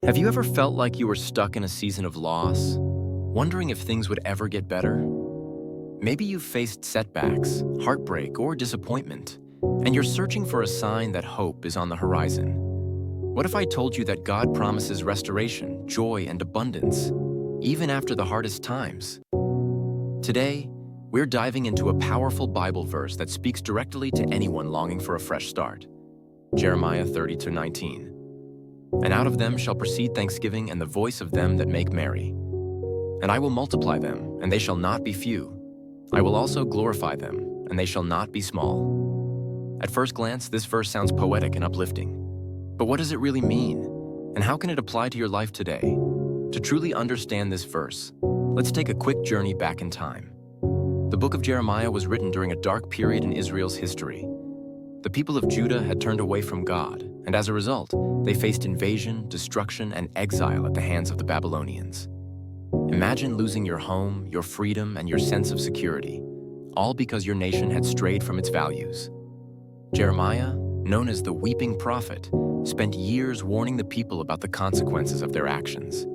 Have you ever felt like you were stuck in a season of loss, wondering if things would ever get better? Maybe you've faced setbacks, heartbreak, or disappointment, and you're searching for a sign that hope is on the horizon. What if I told you that God promises restoration, joy, and abundance, even after the hardest times? Today, we're diving into a powerful Bible verse that speaks directly to anyone longing for a fresh start. Jeremiah 30-19. And out of them shall proceed thanksgiving and the voice of them that make merry. And I will multiply them, and they shall not be few. I will also glorify them, and they shall not be small. At first glance, this verse sounds poetic and uplifting. But what does it really mean? And how can it apply to your life today? To truly understand this verse, let's take a quick journey back in time. The book of Jeremiah was written during a dark period in Israel's history. The people of Judah had turned away from God, and as a result, they faced invasion, destruction, and exile at the hands of the Babylonians. Imagine losing your home, your freedom, and your sense of security, all because your nation had strayed from its values. Jeremiah, known as the weeping prophet, spent years warning the people about the consequences of their actions.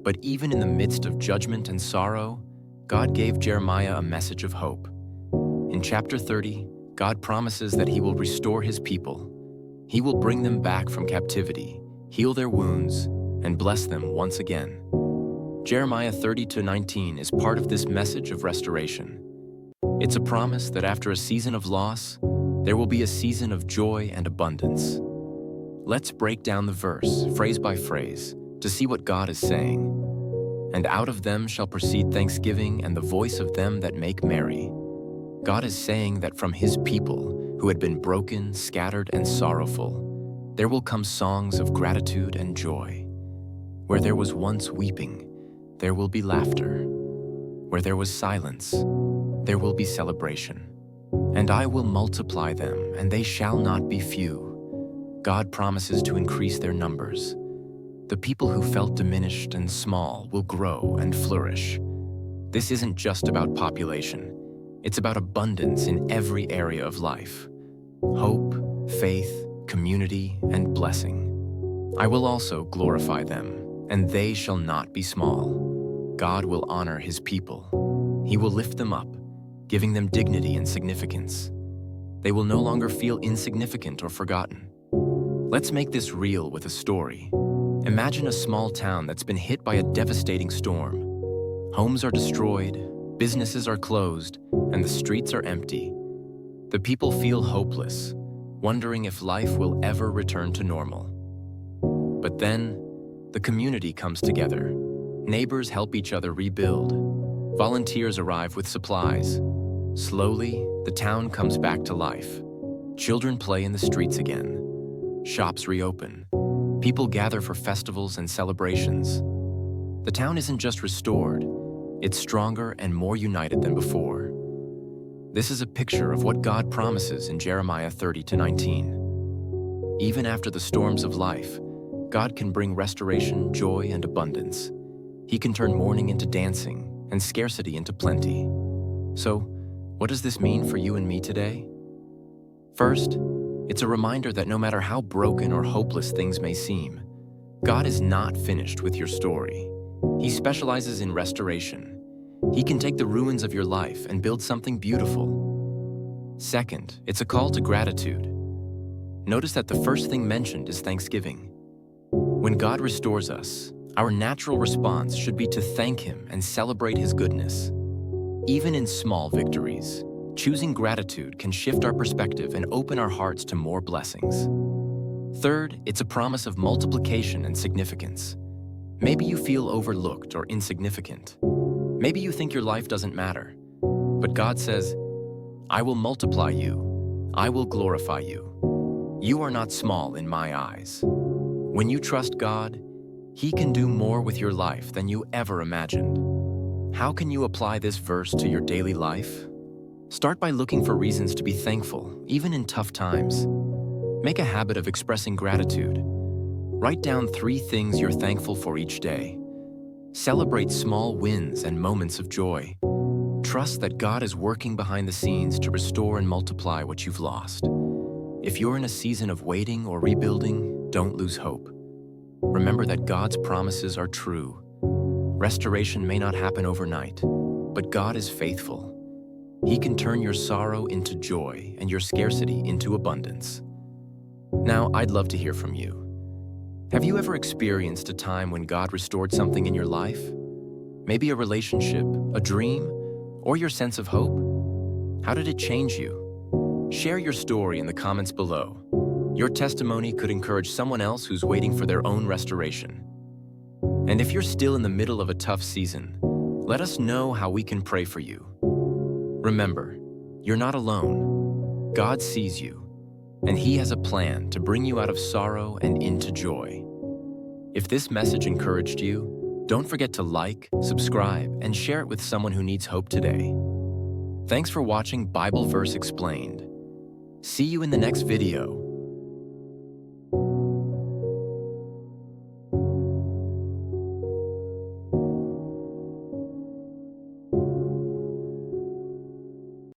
But even in the midst of judgment and sorrow, God gave Jeremiah a message of hope. In chapter 30, God promises that He will restore His people. He will bring them back from captivity, heal their wounds, and bless them once again. Jeremiah 30-19 is part of this message of restoration. It's a promise that after a season of loss, there will be a season of joy and abundance. Let's break down the verse, phrase by phrase, to see what God is saying. And out of them shall proceed thanksgiving and the voice of them that make merry. God is saying that from His people, who had been broken, scattered, and sorrowful, there will come songs of gratitude and joy. Where there was once weeping, there will be laughter. Where there was silence, there will be celebration. And I will multiply them, and they shall not be few. God promises to increase their numbers. The people who felt diminished and small will grow and flourish. This isn't just about population. It's about abundance in every area of life. Hope, faith, community, and blessing. I will also glorify them, and they shall not be small. God will honor His people. He will lift them up, giving them dignity and significance. They will no longer feel insignificant or forgotten. Let's make this real with a story. Imagine a small town that's been hit by a devastating storm. Homes are destroyed, businesses are closed, and the streets are empty. The people feel hopeless, wondering if life will ever return to normal. But then, the community comes together. Neighbors help each other rebuild. Volunteers arrive with supplies. Slowly, the town comes back to life. Children play in the streets again. Shops reopen. People gather for festivals and celebrations. The town isn't just restored, it's stronger and more united than before. This is a picture of what God promises in Jeremiah 30-19. Even after the storms of life, God can bring restoration, joy, and abundance. He can turn mourning into dancing and scarcity into plenty. So, what does this mean for you and me today? First, it's a reminder that no matter how broken or hopeless things may seem, God is not finished with your story. He specializes in restoration. He can take the ruins of your life and build something beautiful. Second, it's a call to gratitude. Notice that the first thing mentioned is thanksgiving. When God restores us, our natural response should be to thank Him and celebrate His goodness. Even in small victories, choosing gratitude can shift our perspective and open our hearts to more blessings. Third, it's a promise of multiplication and significance. Maybe you feel overlooked or insignificant. Maybe you think your life doesn't matter. But God says, I will multiply you. I will glorify you. You are not small in my eyes. When you trust God, He can do more with your life than you ever imagined. How can you apply this verse to your daily life? Start by looking for reasons to be thankful, even in tough times. Make a habit of expressing gratitude. Write down 3 things you're thankful for each day. Celebrate small wins and moments of joy. Trust that God is working behind the scenes to restore and multiply what you've lost. If you're in a season of waiting or rebuilding, don't lose hope. remember that God's promises are true. Restoration may not happen overnight, but God is faithful. He can turn your sorrow into joy and your scarcity into abundance. Now, I'd love to hear from you. Have you ever experienced a time when God restored something in your life? Maybe a relationship, a dream, or your sense of hope? How did it change you? Share your story in the comments below. Your testimony could encourage someone else who's waiting for their own restoration. And if you're still in the middle of a tough season, let us know how we can pray for you. Remember, you're not alone. God sees you, and He has a plan to bring you out of sorrow and into joy. If this message encouraged you, don't forget to like, subscribe, and share it with someone who needs hope today. Thanks for watching Bible Verse Explained. See you in the next video.